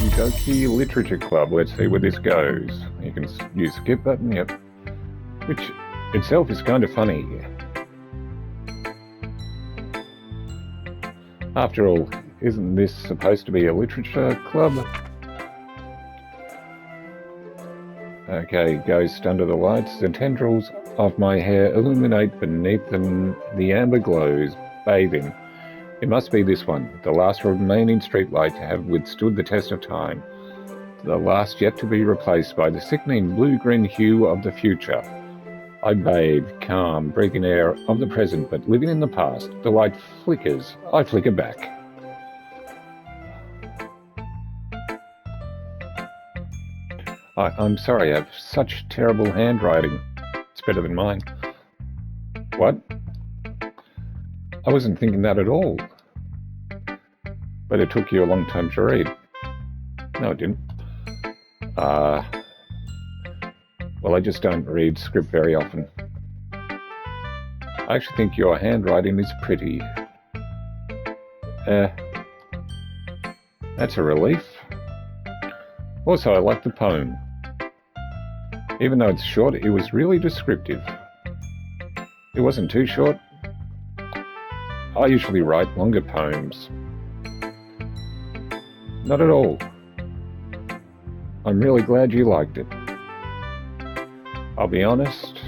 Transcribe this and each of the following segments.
Doki Doki Literature Club. Let's see where this goes. You can use skip button, yep. Which itself is kind of funny. After all, isn't this supposed to be a literature club? Okay, ghost under the lights. The tendrils of my hair illuminate beneath the amber glows, bathing. It must be this one, the last remaining streetlight to have withstood the test of time. The last yet to be replaced by the sickening blue-green hue of the future. I bathe, calm, breathing air of the present, but living in the past. The light flickers. I flicker back. I'm sorry, I have such terrible handwriting. It's better than mine. What? I wasn't thinking that at all. But it took you a long time to read. No, it didn't. Well, I just don't read script very often. I actually think your handwriting is pretty. That's a relief. Also, I like the poem. Even though it's short, it was really descriptive. It wasn't too short. I usually write longer poems. Not at all. I'm really glad you liked it. I'll be honest,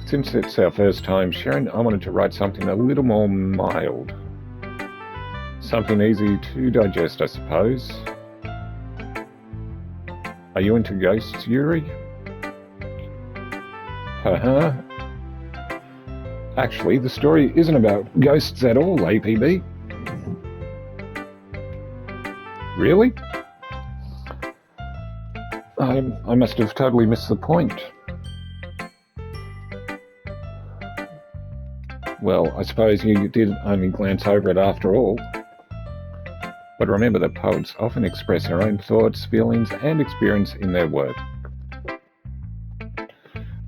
since it's our first time sharing, I wanted to write something a little more mild. Something easy to digest, I suppose. Are you into ghosts, Yuri? Actually, the story isn't about ghosts at all, APB. Really? I must have totally missed the point. Well, I suppose you did only glance over it after all. But remember that poets often express their own thoughts, feelings, and experience in their work.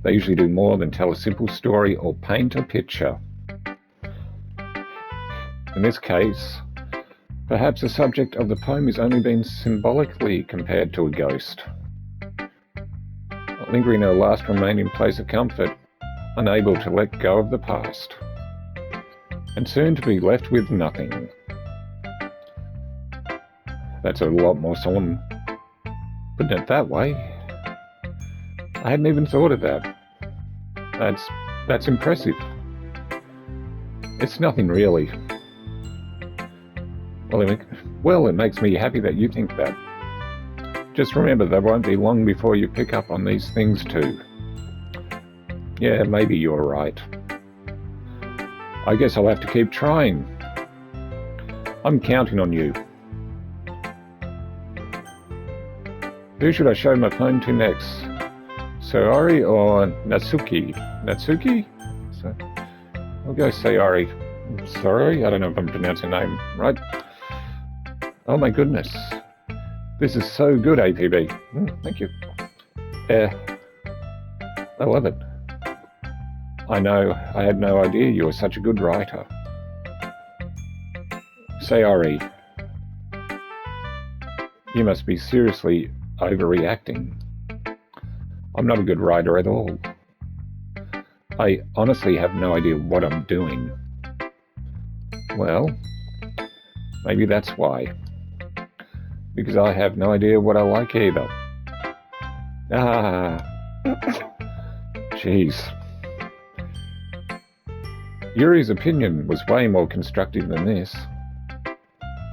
They usually do more than tell a simple story or paint a picture. In this case, perhaps the subject of the poem is only being symbolically compared to a ghost. Lingering in a last remaining place of comfort, unable to let go of the past, and soon to be left with nothing. That's a lot more solemn, putting it that way. I hadn't even thought of that. That's impressive. It's nothing really. Well, it makes me happy that you think that. Just remember, that won't be long before you pick up on these things too. Yeah, maybe you're right. I guess I'll have to keep trying. I'm counting on you. Who should I show my poem to next? Sayori or Natsuki? Natsuki? So, I'll go Sayori. Sorry, I don't know if I'm pronouncing her name right. Oh my goodness. This is so good, APB. Thank you. I love it. I know, I had no idea you were such a good writer. Sayori, you must be seriously overreacting. I'm not a good writer at all. I honestly have no idea what I'm doing. Well, maybe that's why. Because I have no idea what I like either. Jeez. Yuri's opinion was way more constructive than this.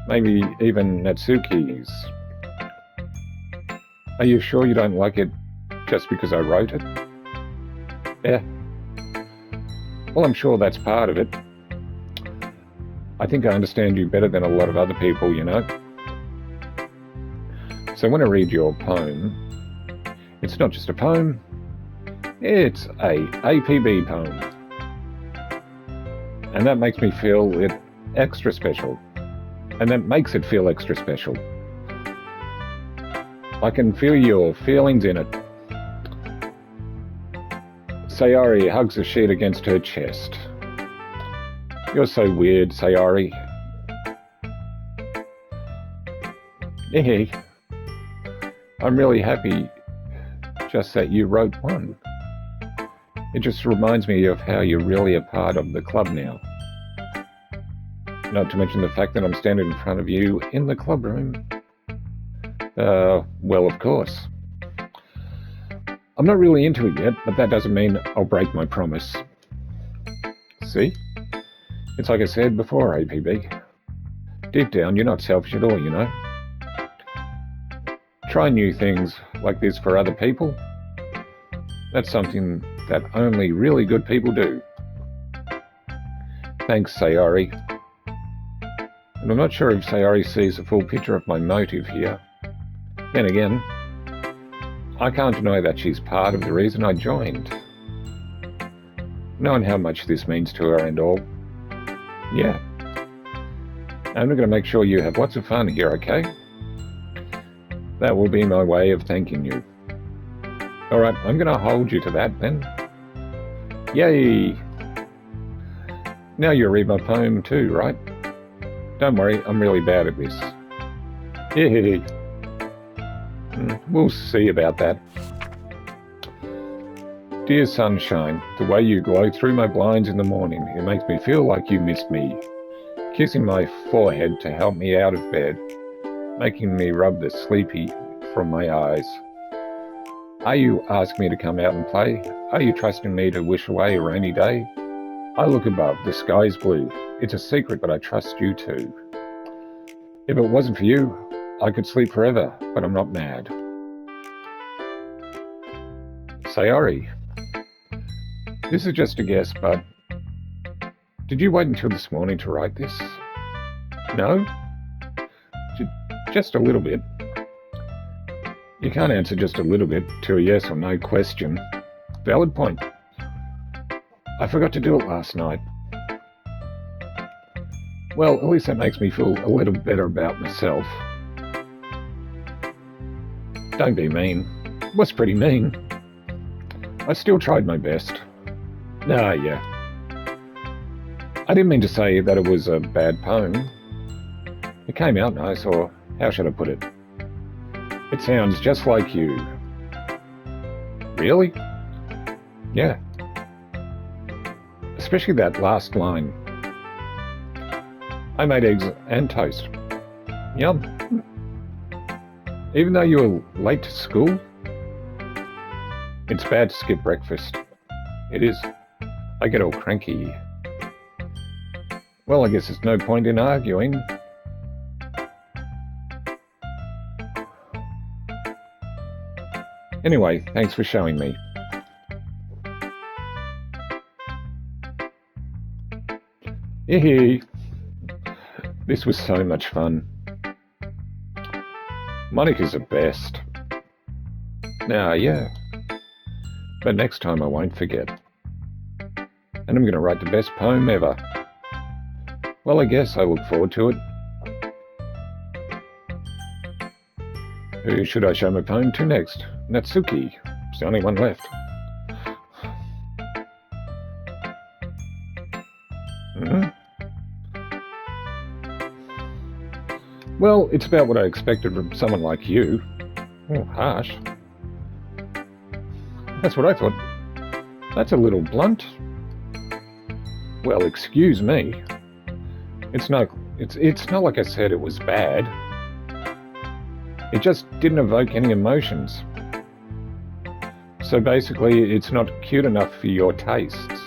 Maybe even Natsuki's. Are you sure you don't like it just because I wrote it? Yeah. Well, I'm sure that's part of it. I think I understand you better than a lot of other people, you know. So when I read your poem, it's not just a poem, it's a APB poem. And that makes me feel it extra special. And that makes it feel extra special. I can feel your feelings in it. Sayori hugs the sheet against her chest. You're so weird, Sayori. Hey, I'm really happy just that you wrote one. It just reminds me of how you're really a part of the club now. Not to mention the fact that I'm standing in front of you in the club room. Well, of course. I'm not really into it yet, but that doesn't mean I'll break my promise. See? It's like I said before, APB. Deep down, you're not selfish at all, you know? Try new things like this for other people. That's something that only really good people do. Thanks, Sayori. And I'm not sure if Sayori sees the full picture of my motive here. Then again, I can't deny that she's part of the reason I joined. Knowing how much this means to her and all. Yeah. I'm going to make sure you have lots of fun here, okay? That will be my way of thanking you. Alright, I'm going to hold you to that then. Yay! Now you read my poem too, right? Don't worry, I'm really bad at this. Yay! We'll see about that. Dear sunshine, the way you glow through my blinds in the morning, it makes me feel like you missed me. Kissing my forehead to help me out of bed, making me rub the sleepy from my eyes. Are you asking me to come out and play? Are you trusting me to wish away a rainy day? I look above, the sky's blue. It's a secret, but I trust you too. If it wasn't for you, I could sleep forever, but I'm not mad. Sayori, this is just a guess, but did you wait until this morning to write this? No? Just a little bit. You can't answer just a little bit to a yes or no question. Valid point. I forgot to do it last night. Well, at least that makes me feel a little better about myself. Don't be mean. What's pretty mean? I still tried my best. Ah, yeah. I didn't mean to say that it was a bad poem. It came out nice, or how should I put it? It sounds just like you. Really? Yeah. Especially that last line. I made eggs and toast. Yum. Even though you were late to school? It's bad to skip breakfast. It is. I get all cranky. Well, I guess there's no point in arguing. Anyway, thanks for showing me. Hee. This was so much fun. Monica's the best. Now, yeah. But next time I won't forget. And I'm going to write the best poem ever. Well, I guess I look forward to it. Who should I show my poem to next? Natsuki. It's the only one left. Well, it's about what I expected from someone like you. Oh, harsh. That's what I thought. That's a little blunt. Well, excuse me. It's not like I said it was bad. It just didn't evoke any emotions. So basically, it's not cute enough for your tastes.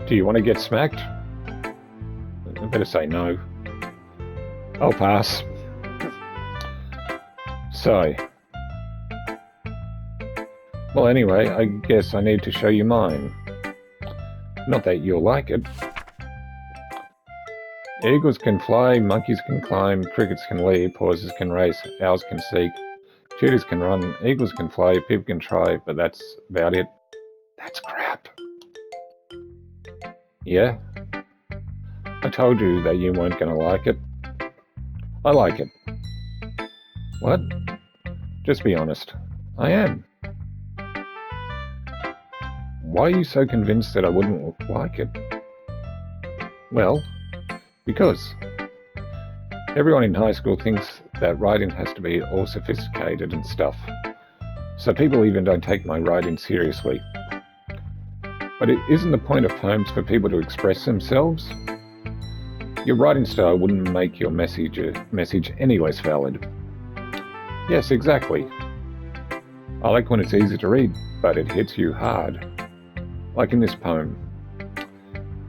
Do you want to get smacked? I better say no. I'll pass. So. Well, anyway, I guess I need to show you mine. Not that you'll like it. Eagles can fly, monkeys can climb, crickets can leap, horses can race, owls can seek, cheetahs can run, eagles can fly, people can try, but that's about it. That's crap. Yeah? I told you that you weren't going to like it. I like it. What? Just be honest. I am. Why are you so convinced that I wouldn't like it? Well, because Everyone in high school thinks that writing has to be all sophisticated and stuff. So people even don't take my writing seriously. But it isn't the point of poems for people to express themselves? Your writing style wouldn't make your message any less valid. Yes, exactly. I like when it's easy to read, but it hits you hard. Like in this poem.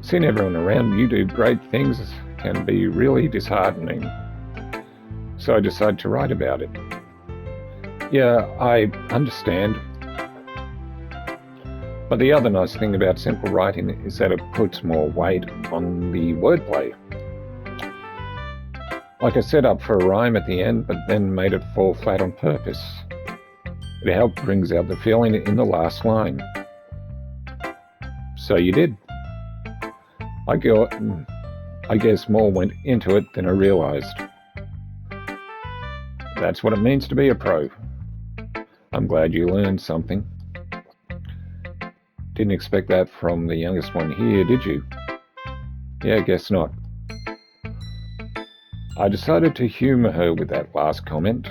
Seeing everyone around you do great things can be really disheartening. So I decided to write about it. Yeah, I understand. But the other nice thing about simple writing is that it puts more weight on the wordplay. Like I set up for a rhyme at the end, but then made it fall flat on purpose. It helped brings out the feeling in the last line. So you did. I guess more went into it than I realised. That's what it means to be a pro. I'm glad you learned something. Didn't expect that from the youngest one here, did you? Yeah, guess not. I decided to humour her with that last comment.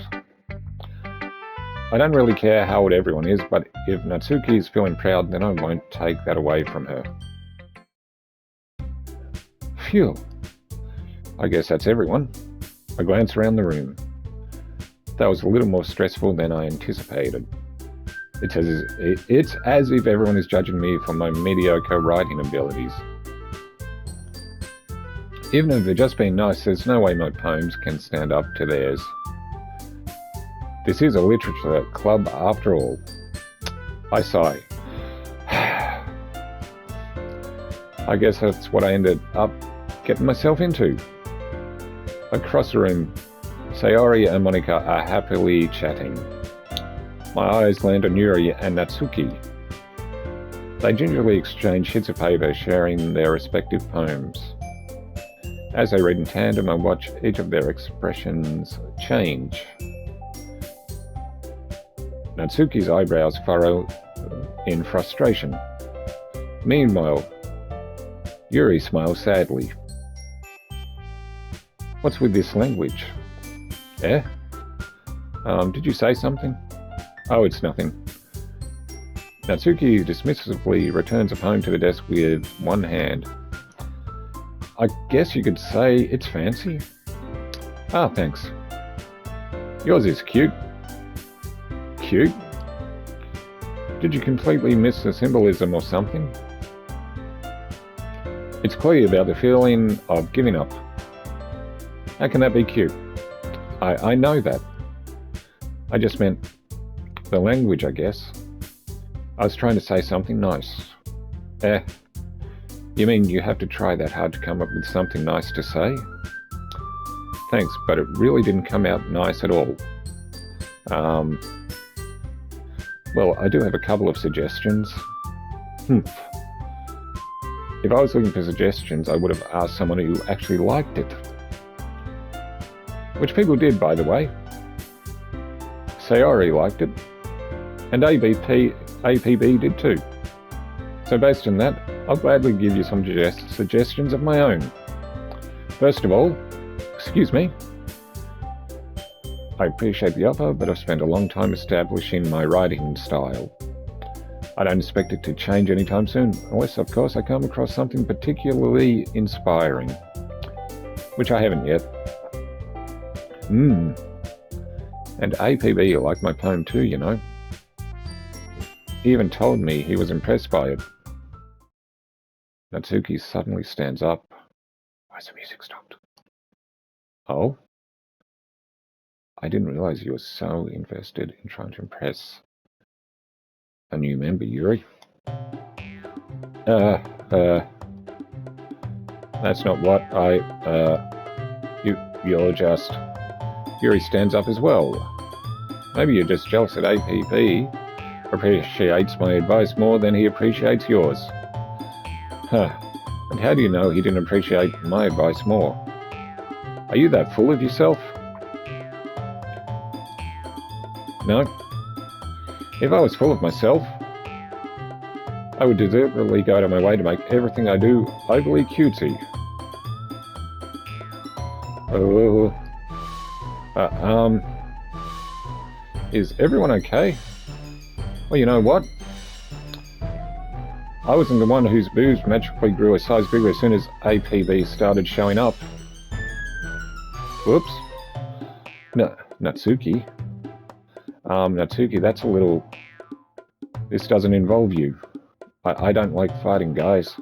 I don't really care how old everyone is, but if Natsuki is feeling proud, then I won't take that away from her. Phew. I guess that's everyone. I glanced around the room. That was a little more stressful than I anticipated. It's as if everyone is judging me for my mediocre writing abilities. Even if they're just being nice, there's no way my poems can stand up to theirs. This is a literature club after all. I sigh. I guess that's what I ended up getting myself into. Across the room, Sayori and Monika are happily chatting. My eyes land on Yuri and Natsuki. They gingerly exchange sheets of paper, sharing their respective poems. As they read in tandem, I watch each of their expressions change. Natsuki's eyebrows furrow in frustration. Meanwhile, Yuri smiles sadly. What's with this language? Eh? Did you say something? Oh, it's nothing. Natsuki dismissively returns a poem to the desk with one hand. I guess you could say it's fancy. Ah, thanks. Yours is cute. Cute? Did you completely miss the symbolism or something? It's clear about the feeling of giving up. How can that be cute? I know that. I just meant the language, I guess. I was trying to say something nice. You mean you have to try that hard to come up with something nice to say? Thanks, but it really didn't come out nice at all. Well, I do have a couple of suggestions. If I was looking for suggestions, I would have asked someone who actually liked it. Which people did, by the way. Sayori liked it, and APB did too. So based on that, I'll gladly give you some suggestions of my own. First of all, excuse me. I appreciate the offer, but I've spent a long time establishing my writing style. I don't expect it to change anytime soon, unless, of course, I come across something particularly inspiring. Which I haven't yet. And APB liked my poem too, you know. He even told me he was impressed by it. Natsuki suddenly stands up. Why's the music stopped? Oh? I didn't realize you were so invested in trying to impress a new member, Yuri. That's not what you're just... Yuri stands up as well. Maybe you're just jealous that APB appreciates my advice more than he appreciates yours. And how do you know he didn't appreciate my advice more? Are you that full of yourself? No? If I was full of myself, I would deliberately go out of my way to make everything I do overly cutesy. Oh, Uh, um... Is everyone okay? Well, you know what? I wasn't the one whose boobs magically grew a size bigger as soon as APB started showing up. Whoops. No, Natsuki. Natsuki, that's a little... This doesn't involve you. I don't like fighting, guys.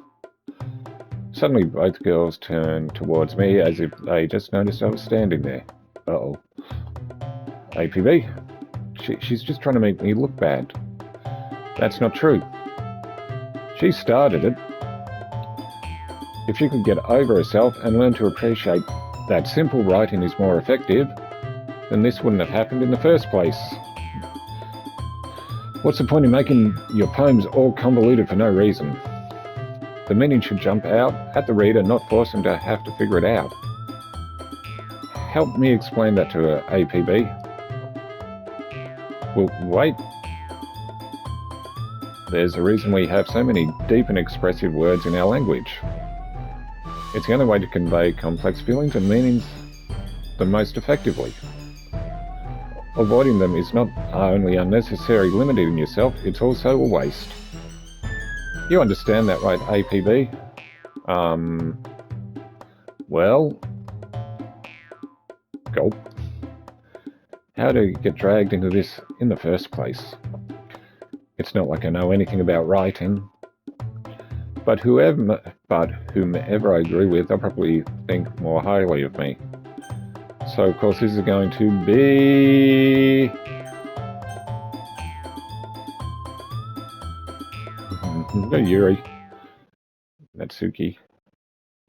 Suddenly, both girls turned towards me as if they just noticed I was standing there. Uh-oh. APB? She's just trying to make me look bad. That's not true. She started it. If she could get over herself and learn to appreciate that simple writing is more effective, then this wouldn't have happened in the first place. What's the point in making your poems all convoluted for no reason? The meaning should jump out at the reader, not force them to have to figure it out. Help me explain that to her, APB. Well, wait. There's a reason we have so many deep and expressive words in our language. It's the only way to convey complex feelings and meanings the most effectively. Avoiding them is not only unnecessary limiting yourself, it's also a waste. You understand that, right, APB? Well... Gulp. How to get dragged into this in the first place? It's not like I know anything about writing. But whomever I agree with, they'll probably think more highly of me. So, of course, this is going to be... Yuri. Natsuki.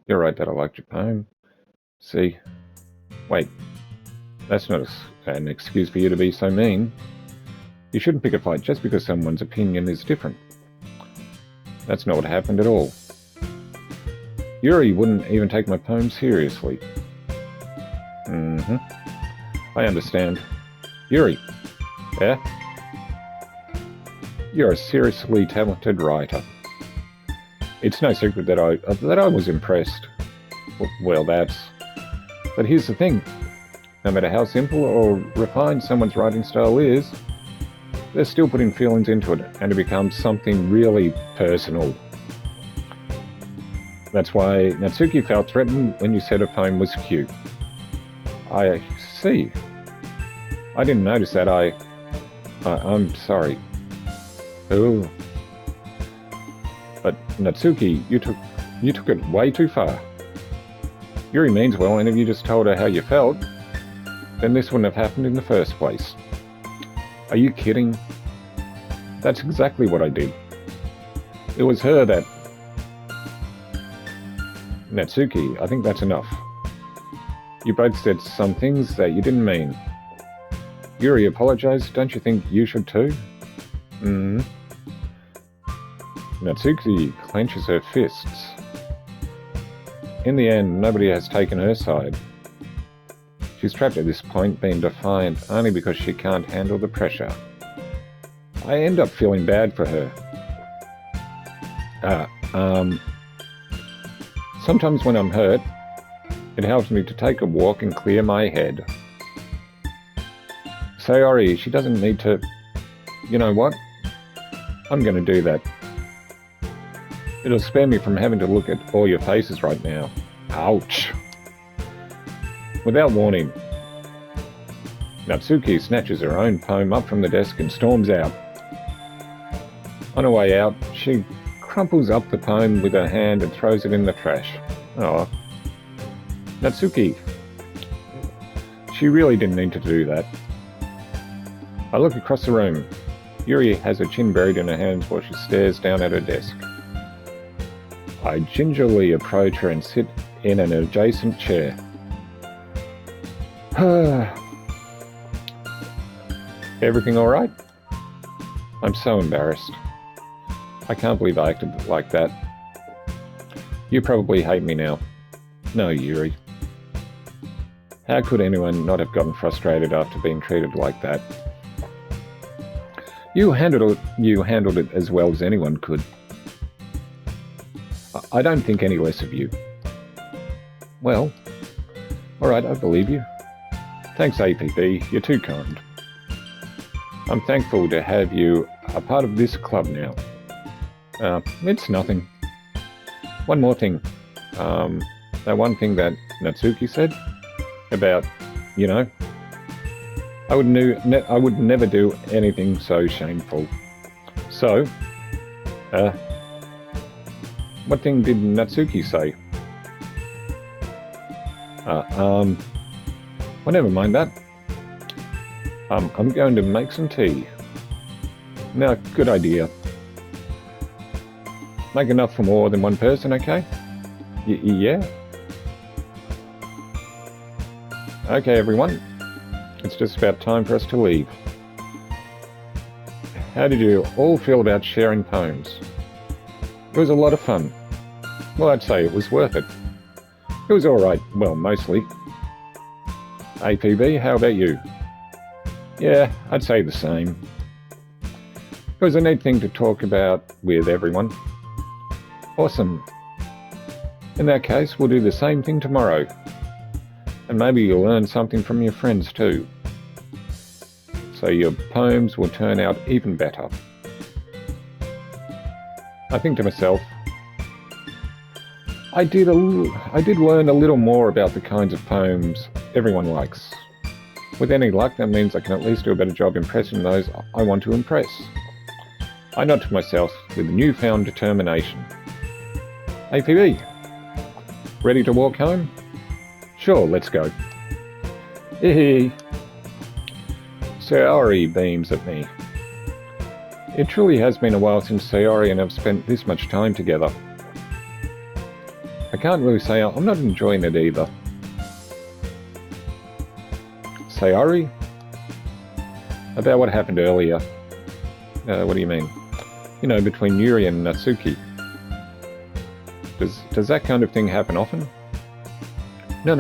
You're right that I liked your poem. See? Wait. That's not an excuse for you to be so mean. You shouldn't pick a fight just because someone's opinion is different. That's not what happened at all. Yuri wouldn't even take my poem seriously. I understand. Yuri. Yeah? You're a seriously talented writer. It's no secret that I was impressed. Well, that's... But here's the thing. No matter how simple or refined someone's writing style is, they're still putting feelings into it, and it becomes something really personal. That's why Natsuki felt threatened when you said her poem was cute. I see. I didn't notice that. I'm sorry. Oh. But Natsuki, you took it way too far. Yuri means well, and if you just told her how you felt, then this wouldn't have happened in the first place. Are you kidding? That's exactly what I did. It was her that... Natsuki, I think that's enough. You both said some things that you didn't mean. Yuri apologized, don't you think you should too? Natsuki clenches her fists. In the end, nobody has taken her side. She's trapped at this point, being defiant only because she can't handle the pressure. I end up feeling bad for her. Sometimes when I'm hurt, it helps me to take a walk and clear my head. Sayori, she doesn't need to... You know what? I'm gonna do that. It'll spare me from having to look at all your faces right now. Ouch. Without warning, Natsuki snatches her own poem up from the desk and storms out. On her way out, she crumples up the poem with her hand and throws it in the trash. Oh. Natsuki. She really didn't need to do that. I look across the room. Yuri has her chin buried in her hands while she stares down at her desk. I gingerly approach her and sit in an adjacent chair. Everything all right? I'm so embarrassed. I can't believe I acted like that. You probably hate me now. No, Yuri. How could anyone not have gotten frustrated after being treated like that? You handled it as well as anyone could. I don't think any less of you. Well, all right, I believe you. Thanks, APB. You're too kind. I'm thankful to have you a part of this club now. It's nothing. One more thing. That one thing that Natsuki said about, you know, I would never do anything so shameful. So, what thing did Natsuki say? Well, never mind that. I'm going to make some tea. Now, good idea. Make enough for more than one person, okay? Yeah? Okay, everyone. It's just about time for us to leave. How did you all feel about sharing poems? It was a lot of fun. Well, I'd say it was worth it. It was alright, well, mostly. APB, how about you? Yeah, I'd say the same. It was a neat thing to talk about with everyone. Awesome. In that case, we'll do the same thing tomorrow. And maybe you'll learn something from your friends too. So your poems will turn out even better. I think to myself, I did learn a little more about the kinds of poems everyone likes. With any luck, that means I can at least do a better job impressing those I want to impress. I nod to myself with newfound determination. APB, ready to walk home? Sure, let's go. Hee. Sayori beams at me. It truly has been a while since Sayori and I've spent this much time together. I can't really say I'm not enjoying it either. Sayori? About what happened earlier. What do you mean? You know, between Yuri and Natsuki. Does that kind of thing happen often? No.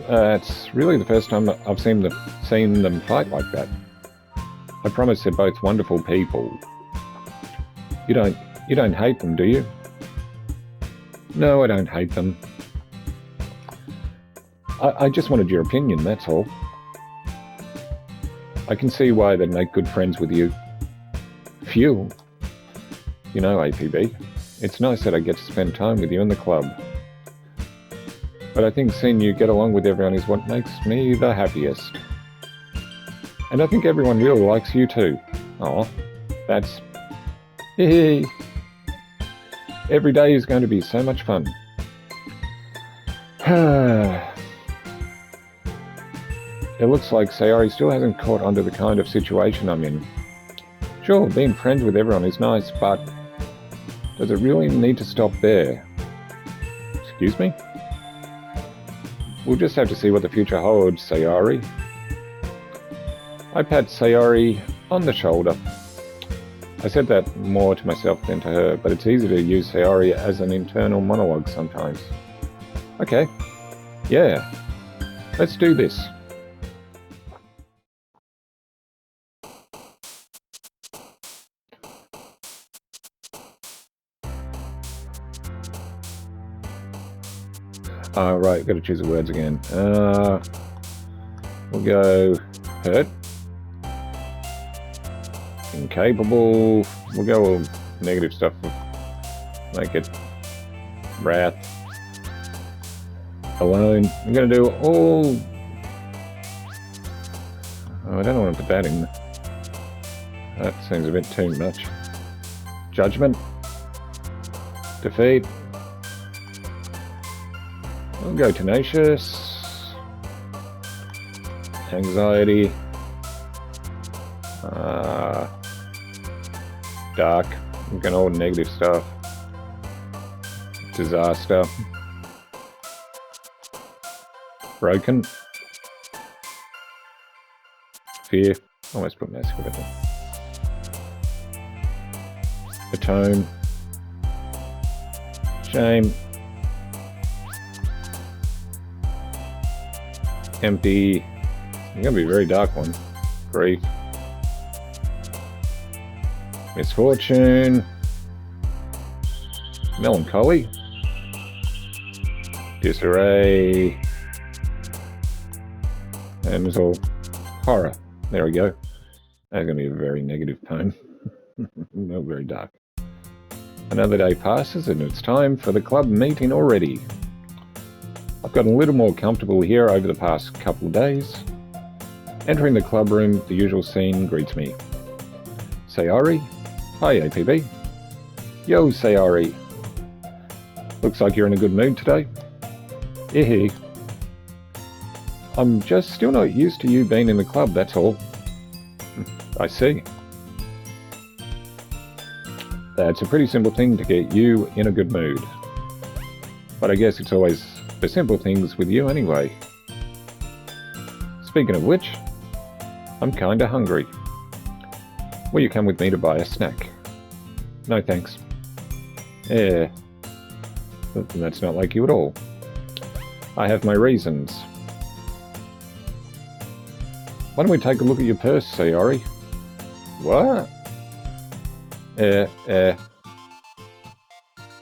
It's really the first time I've seen them fight like that. I promise they're both wonderful people. You don't hate them, do you? No, I don't hate them. I just wanted your opinion, that's all. I can see why they'd make good friends with you. Phew. You know, APB, it's nice that I get to spend time with you in the club. But I think seeing you get along with everyone is what makes me the happiest. And I think everyone really likes you too. Aw, that's... Hee. Every day is going to be so much fun. It looks like Sayori still hasn't caught on to the kind of situation I'm in. Sure, being friends with everyone is nice, but does it really need to stop there? Excuse me? We'll just have to see what the future holds, Sayori. I pat Sayori on the shoulder. I said that more to myself than to her, but it's easy to use Sayori as an internal monologue sometimes. Okay. Yeah. Let's do this. Right, gotta choose the words again. We'll go hurt. Incapable. We'll go with negative stuff. Make it wrath. Alone. I'm gonna do all... Oh, I don't want to put that in. That seems a bit too much. Judgment. Defeat. We'll go tenacious. Anxiety. Dark. I'm going all negative stuff. Disaster. Broken. Fear. Almost put mask with it. Atone. Shame. Empty. It's gonna be a very dark one. Grief. Misfortune. Melancholy. Disarray. And it's all horror. There we go. That's going to be a very negative poem. Not very dark. Another day passes and it's time for the club meeting already. I've gotten a little more comfortable here over the past couple of days. Entering the club room, the usual scene greets me. Sayori? Hi, APB. Yo, Sayori. Looks like you're in a good mood today. Hehe. I'm just still not used to you being in the club, that's all. I see. That's a pretty simple thing to get you in a good mood. But I guess it's always the simple things with you anyway. Speaking of which, I'm kinda hungry. Will you come with me to buy a snack? No thanks. Yeah. That's not like you at all. I have my reasons. Why don't we take a look at your purse, Sayori? What?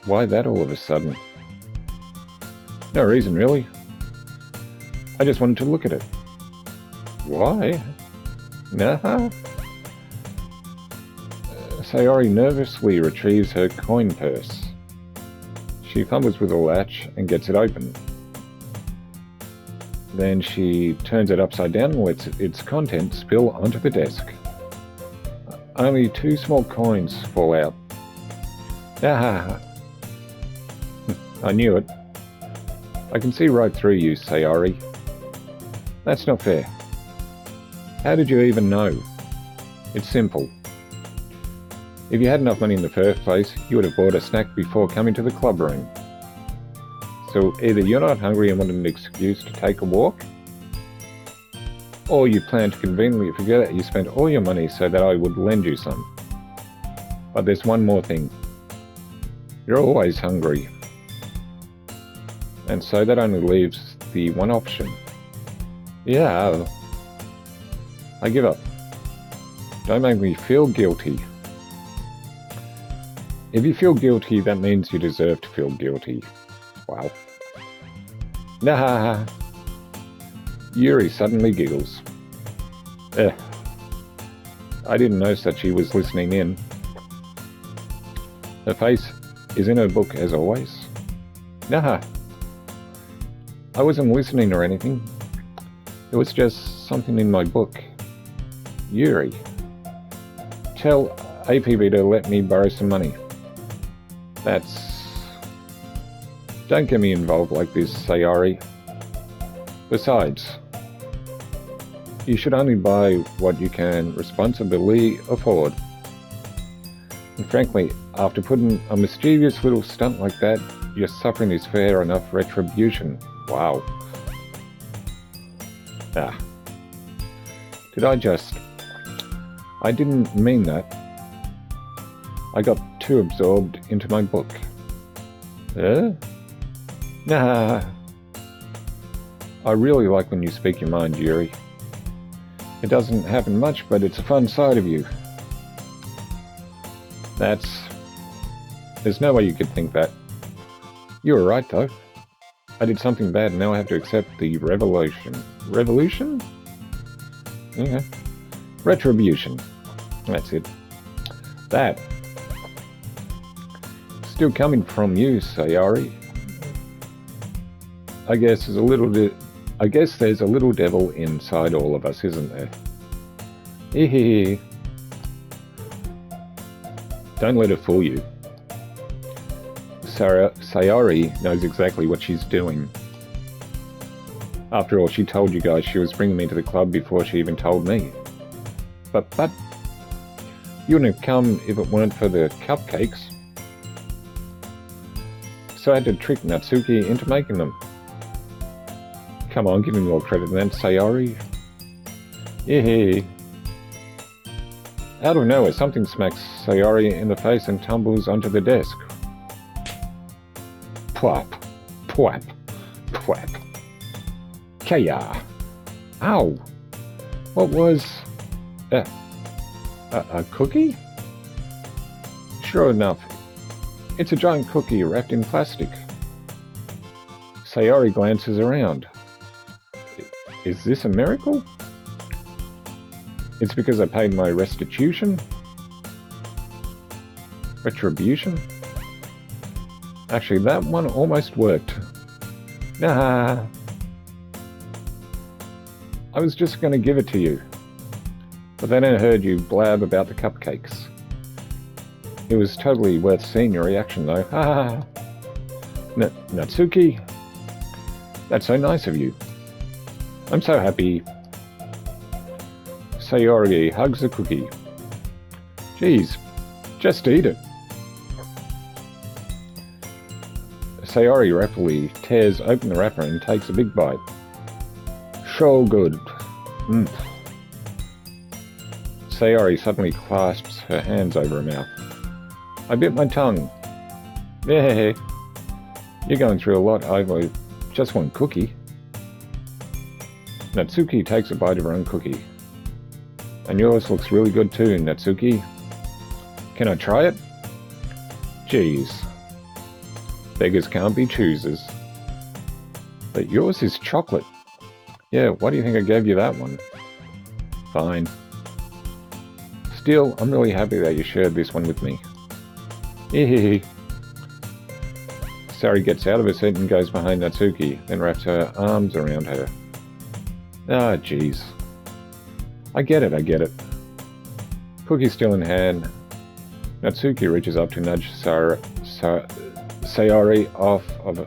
Why that all of a sudden? No reason, really. I just wanted to look at it. Why? Nah. Sayori nervously retrieves her coin purse. She fumbles with the latch and gets it open. Then she turns it upside down and lets its contents spill onto the desk. Only 2 small coins fall out. Ah! I knew it. I can see right through you, Sayori. That's not fair. How did you even know? It's simple. If you had enough money in the first place, you would have bought a snack before coming to the club room. So either you're not hungry and want an excuse to take a walk, or you plan to conveniently forget that you spent all your money so that I would lend you some. But there's one more thing. You're always hungry. And so that only leaves the one option. Yeah. I give up. Don't make me feel guilty. If you feel guilty, that means you deserve to feel guilty. Wow. Nah. Yuri suddenly giggles. I didn't notice that she was listening in. Her face is in her book as always. Nah. I wasn't listening or anything. It was just something in my book. Yuri. Tell APB to let me borrow some money. Don't get me involved like this, Sayori. Besides, you should only buy what you can responsibly afford. And frankly, after putting a mischievous little stunt like that, your suffering is fair enough retribution. Wow. I didn't mean that. I got too absorbed into my book. Nah. I really like when you speak your mind, Yuri. It doesn't happen much, but it's a fun side of you. There's no way you could think that. You were right, though. I did something bad and now I have to accept the revolution. Revolution? Yeah. Retribution. That's it. That. Still coming from you, Sayori. I guess there's a little devil inside all of us, isn't there? Hehe. Don't let it fool you. Sayori knows exactly what she's doing. After all, she told you guys she was bringing me to the club before she even told me. But you wouldn't have come if it weren't for the cupcakes. So I had to trick Natsuki into making them. Come on, give me more credit than that, Sayori. Yeah. Out of nowhere, something smacks Sayori in the face and tumbles onto the desk. Plop, plop, plop. Kaya. Ow! What was... a cookie? Sure enough, it's a giant cookie wrapped in plastic. Sayori glances around. Is this a miracle? It's because I paid my restitution? Retribution? Actually, that one almost worked. Nah. I was just going to give it to you. But then I heard you blab about the cupcakes. It was totally worth seeing your reaction, though. Ha! Natsuki, that's so nice of you. I'm so happy. Sayori hugs the cookie. Geez, just eat it. Sayori rapidly tears open the wrapper and takes a big bite. So good. Sayori suddenly clasps her hands over her mouth. I bit my tongue. Yeah, you're going through a lot over just one cookie. Natsuki takes a bite of her own cookie. And yours looks really good too, Natsuki. Can I try it? Geez. Beggars can't be choosers. But yours is chocolate. Yeah, why do you think I gave you that one? Fine. Still, I'm really happy that you shared this one with me. Hehehe. Sari gets out of her seat and goes behind Natsuki, then wraps her arms around her. Ah, jeez. I get it. Cookie still in hand, Natsuki reaches up to nudge Sayori off of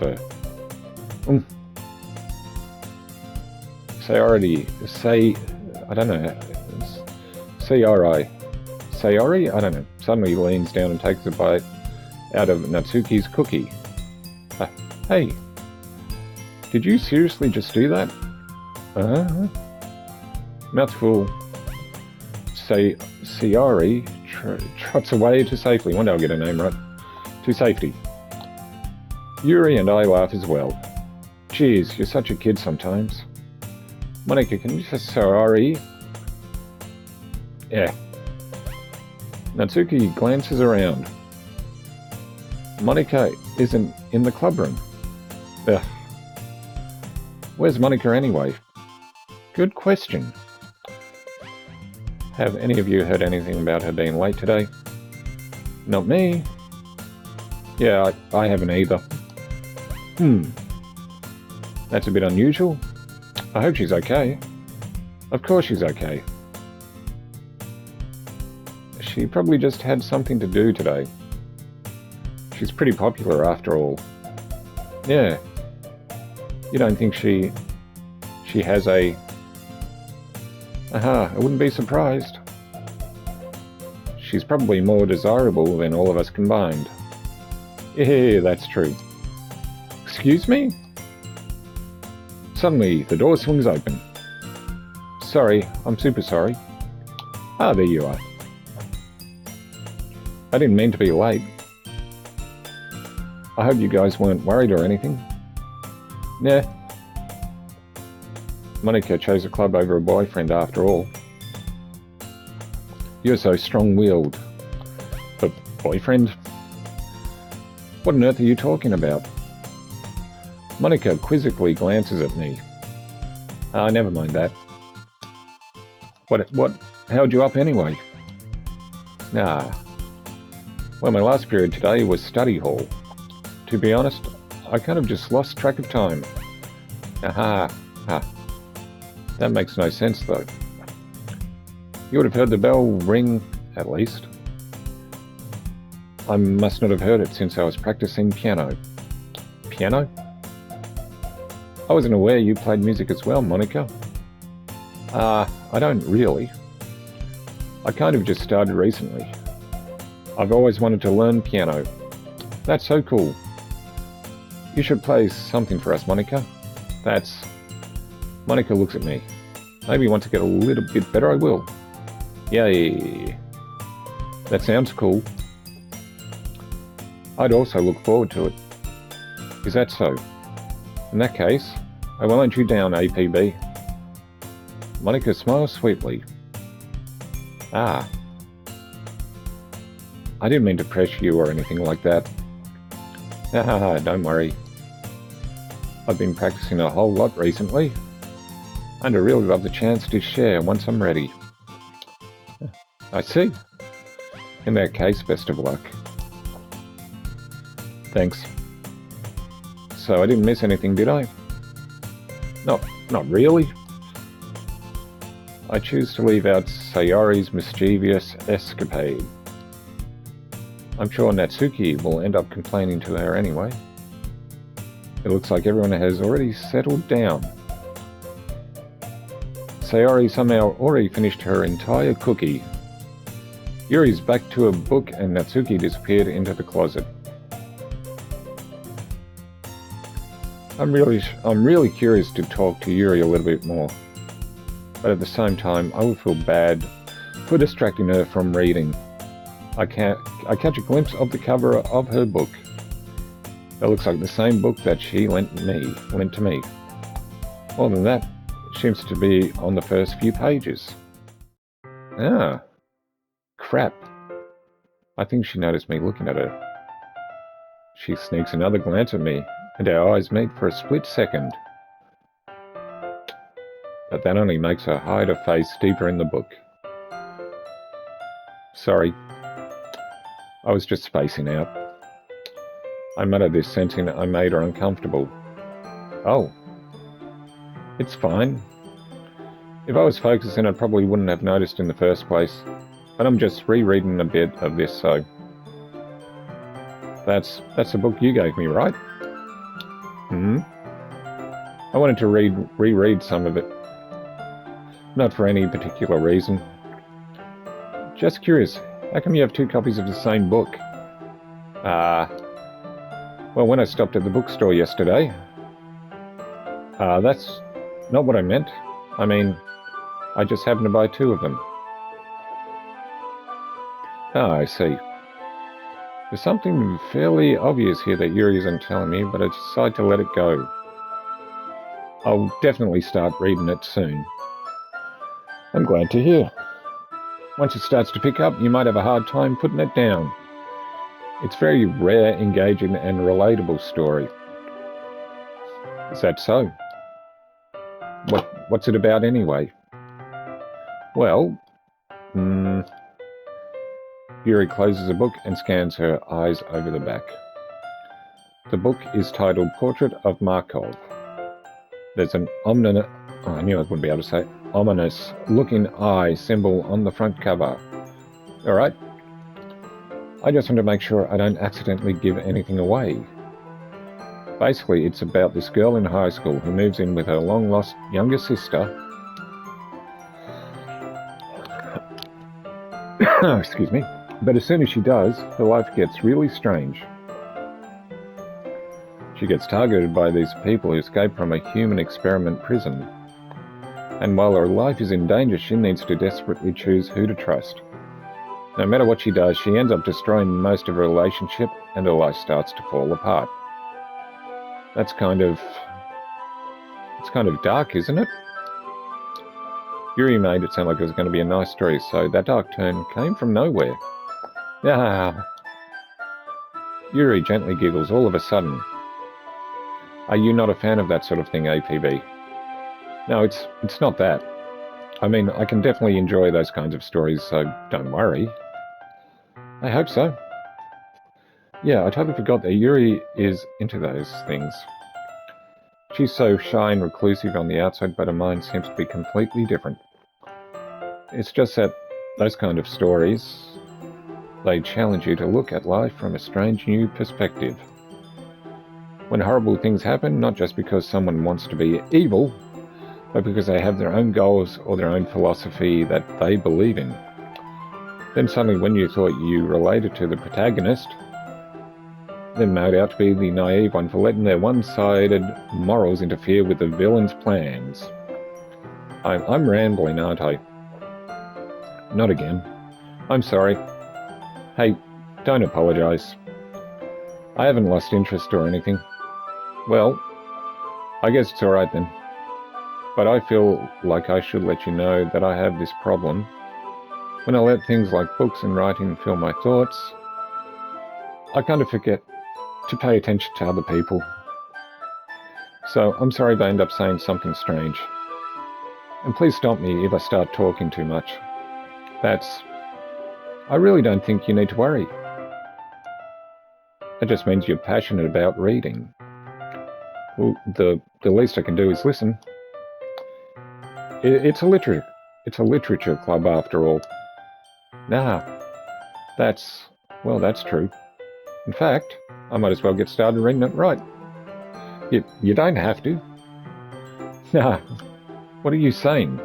her. Sayori? I don't know. Suddenly leans down and takes a bite out of Natsuki's cookie. Hey, did you seriously just do that? Mouthful. Sayori trots away to safely. One day I'll get her name right. To safety. Yuri and I laugh as well. Geez, you're such a kid sometimes. Monika, can you say sorry? Yeah. Natsuki glances around. Monika isn't in the clubroom. Ugh. Where's Monika anyway? Good question. Have any of you heard anything about her being late today? Not me. Yeah, I haven't either. That's a bit unusual. I hope she's okay. Of course she's okay. She probably just had something to do today. She's pretty popular after all. Yeah. You don't think she has a... I wouldn't be surprised. She's probably more desirable than all of us combined. Yeah, that's true. Excuse me? Suddenly, the door swings open. Sorry, I'm super sorry. Ah, there you are. I didn't mean to be late. I hope you guys weren't worried or anything. Nah. Monika chose a club over a boyfriend after all. You're so strong-willed. But boyfriend? What on earth are you talking about? Monika quizzically glances at me. Never mind that. What held you up anyway? Well, my last period today was study hall. To be honest, I kind of just lost track of time. That makes no sense though. You would have heard the bell ring, at least. I must not have heard it since I was practicing piano. Piano? I wasn't aware you played music as well, Monika. I don't really. I kind of just started recently. I've always wanted to learn piano. That's so cool. You should play something for us, Monika. Monika looks at me. Maybe once I get a little bit better, I will. Yay. That sounds cool. I'd also look forward to it. Is that so? In that case, I won't let you down, APB. Monika smiles sweetly. I didn't mean to pressure you or anything like that. Don't worry. I've been practicing a whole lot recently. and I really love the chance to share once I'm ready. I see. In that case, best of luck. Thanks. So I didn't miss anything, did I? No, not really. I choose to leave out Sayori's mischievous escapade. I'm sure Natsuki will end up complaining to her anyway. It looks like everyone has already settled down. Sayori somehow already finished her entire cookie. Yuri's back to a book and Natsuki disappeared into the closet. I'm really curious to talk to Yuri a little bit more, but at the same time I will feel bad for distracting her from reading. I catch a glimpse of the cover of her book. It looks like the same book that she lent to me. More than that, it seems to be on the first few pages. Ah, crap. I think she noticed me looking at her. She sneaks another glance at me, and our eyes meet for a split second. But that only makes her hide her face deeper in the book. Sorry. I was just spacing out. I muttered this, sensing I made her uncomfortable. Oh. It's fine. If I was focusing, I probably wouldn't have noticed in the first place. But I'm just rereading a bit of this, so... That's the book you gave me, right? I wanted to reread some of it. Not for any particular reason. Just curious, how come you have 2 copies of the same book? Well, when I stopped at the bookstore yesterday... that's not what I meant. I mean, I just happened to buy 2 of them. Ah, I see. There's something fairly obvious here that Yuri isn't telling me, but I decide to let it go. I'll definitely start reading it soon. I'm glad to hear. Once it starts to pick up, you might have a hard time putting it down. It's a very rare, engaging, and relatable story. Is that so? What's it about anyway? Well, Yuri closes the book and scans her eyes over the back. The book is titled Portrait of Markov. There's an ominous looking eye symbol on the front cover. Alright. I just want to make sure I don't accidentally give anything away. Basically, it's about this girl in high school who moves in with her long-lost younger sister. Excuse me. But as soon as she does, her life gets really strange. She gets targeted by these people who escape from a human experiment prison. And while her life is in danger, she needs to desperately choose who to trust. No matter what she does, she ends up destroying most of her relationship and her life starts to fall apart. It's kind of dark, isn't it? Yuri made it sound like it was going to be a nice story, so that dark turn came from nowhere. Ah. Yuri gently giggles all of a sudden. Are you not a fan of that sort of thing, APB? No, it's not that. I mean, I can definitely enjoy those kinds of stories, so don't worry. I hope so. Yeah, I totally forgot that Yuri is into those things. She's so shy and reclusive on the outside, but her mind seems to be completely different. It's just that those kind of stories, they challenge you to look at life from a strange new perspective. When horrible things happen, not just because someone wants to be evil, but because they have their own goals or their own philosophy that they believe in. Then suddenly when you thought you related to the protagonist, they're made out to be the naive one for letting their one-sided morals interfere with the villain's plans. I'm rambling, aren't I? Not again. I'm sorry. Hey, don't apologize. I haven't lost interest or anything. Well, I guess it's alright then. But I feel like I should let you know that I have this problem. When I let things like books and writing fill my thoughts, I kind of forget to pay attention to other people. So I'm sorry if I end up saying something strange. And please stop me if I start talking too much. I really don't think you need to worry. That just means you're passionate about reading. Well, the least I can do is listen. It's a literature club after all. Nah, that's true. In fact, I might as well get started reading it right. You don't have to. Nah, what are you saying?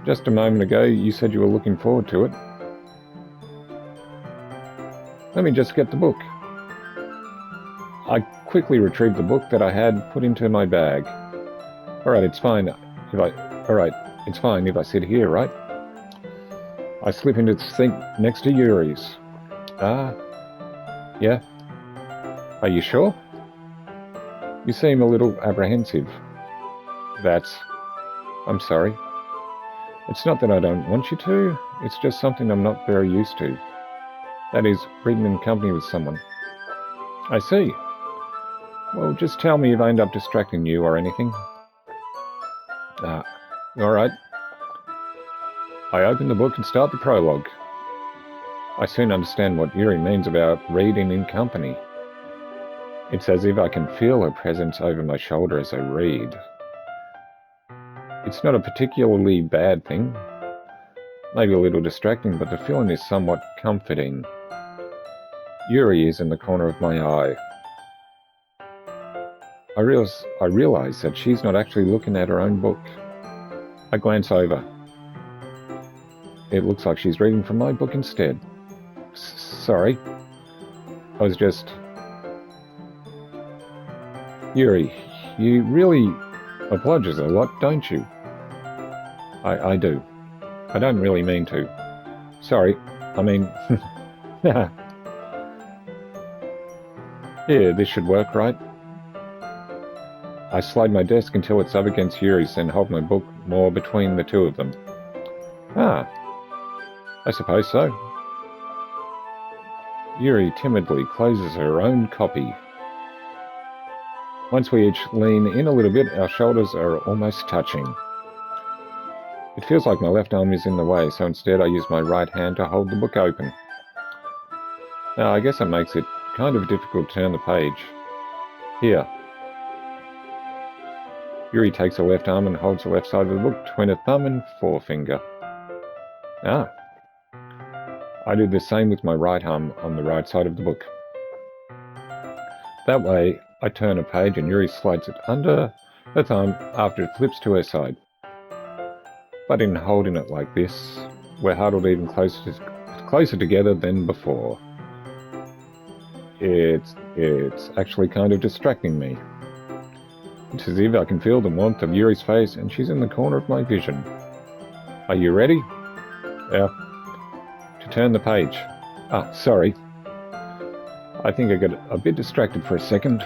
Just a moment ago, you said you were looking forward to it. Let me just get the book. I quickly retrieved the book that I had put into my bag. Alright, it's fine if I sit here, right? I slip into the sink next to Yuri's. Yeah? Are you sure? You seem a little apprehensive. I'm sorry. It's not that I don't want you to, it's just something I'm not very used to. That is, reading in company with someone. I see. Well, just tell me if I end up distracting you or anything. Alright. I open the book and start the prologue. I soon understand what Yuri means about reading in company. It's as if I can feel her presence over my shoulder as I read. It's not a particularly bad thing. Maybe a little distracting, but the feeling is somewhat comforting. Yuri is in the corner of my eye. I realize that she's not actually looking at her own book. I glance over. It looks like she's reading from my book instead. Sorry. I was just... Yuri, you really apologize a lot, don't you? I do. I don't really mean to. Sorry. I mean... Yeah, this should work, right? I slide my desk until it's up against Yuri's, then hold my book more between the two of them. I suppose so. Yuri timidly closes her own copy. Once we each lean in a little bit, our shoulders are almost touching. It feels like my left arm is in the way, so instead I use my right hand to hold the book open. Now, I guess that makes it kind of difficult to turn the page. Here. Yuri takes her left arm and holds the left side of the book between her thumb and forefinger. I do the same with my right arm on the right side of the book. That way, I turn a page and Yuri slides it under her thumb after it flips to her side. But in holding it like this, we're huddled even closer together than before. It's actually kind of distracting me. It's as if I can feel the warmth of Yuri's face and she's in the corner of my vision. Are you ready? Yeah. To turn the page. Sorry. I think I got a bit distracted for a second.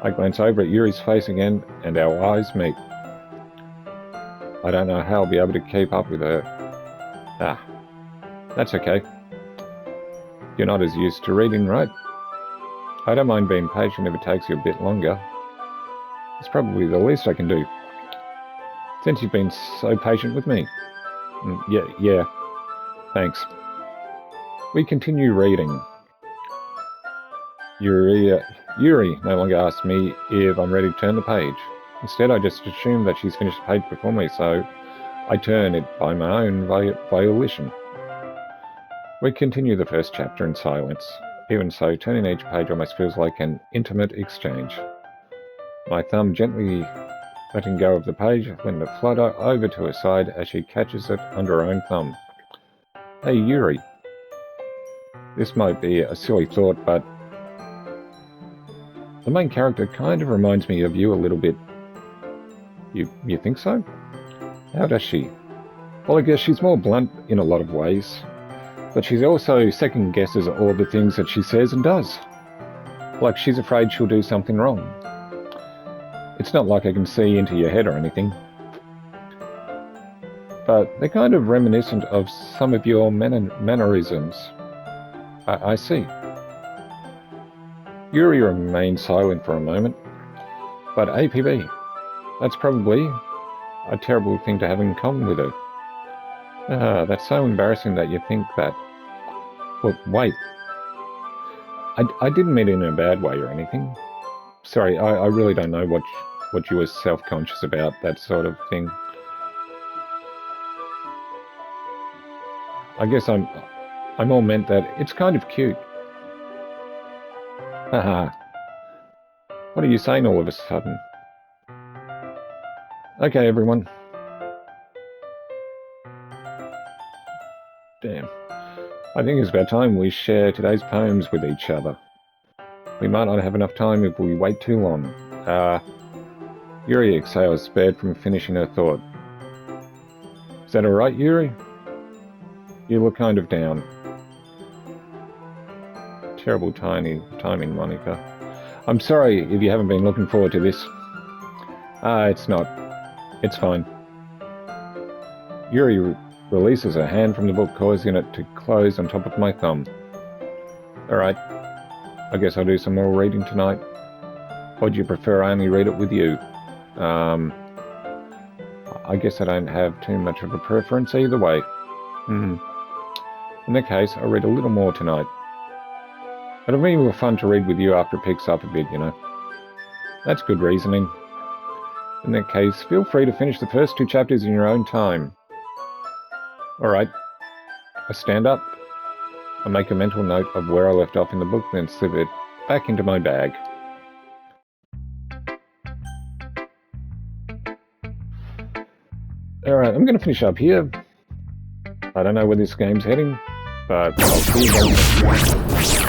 I glance over at Yuri's face again and our eyes meet. I don't know how I'll be able to keep up with her. That's okay. You're not as used to reading, right? I don't mind being patient if it takes you a bit longer. It's probably the least I can do. Since you've been so patient with me. Yeah. Thanks. We continue reading. Yuri no longer asks me if I'm ready to turn the page. Instead, I just assume that she's finished the page before me, so I turn it by my own volition. We continue the first chapter in silence. Even so, turning each page almost feels like an intimate exchange. My thumb gently letting go of the page, letting it flutter over to her side as she catches it under her own thumb. Hey, Yuri. This might be a silly thought, but the main character kind of reminds me of you a little bit. You think so? How does she? Well, I guess she's more blunt in a lot of ways, but she also second guesses all the things that she says and does. Like she's afraid she'll do something wrong. It's not like I can see into your head or anything, but they're kind of reminiscent of some of your mannerisms. I see. Yuri remains silent for a moment, but APB, That's probably a terrible thing to have in common with her. That's so embarrassing that you think that. Well, wait. I didn't mean it in a bad way or anything. Sorry, I really don't know what you were self-conscious about, that sort of thing. I guess I'm all meant that it's kind of cute. Haha. What are you saying all of a sudden? Okay, everyone. Damn. I think it's about time we share today's poems with each other. We might not have enough time if we wait too long. Yuri exhales, spared from finishing her thought. Is that alright, Yuri? You look kind of down. Terrible timing, Monica. I'm sorry if you haven't been looking forward to this. It's not. It's fine. Yuri releases her hand from the book, causing it to close on top of my thumb. Alright. I guess I'll do some more reading tonight. Or do you prefer I only read it with you? I guess I don't have too much of a preference either way. In that case, I'll read a little more tonight. It'll be more fun to read with you after it picks up a bit, you know. That's good reasoning. In that case, feel free to finish the first 2 chapters in your own time. Alright. I stand up. I make a mental note of where I left off in the book, then slip it back into my bag. Alright, I'm going to finish up here. I don't know where this game's heading, but I'll see you guys next time.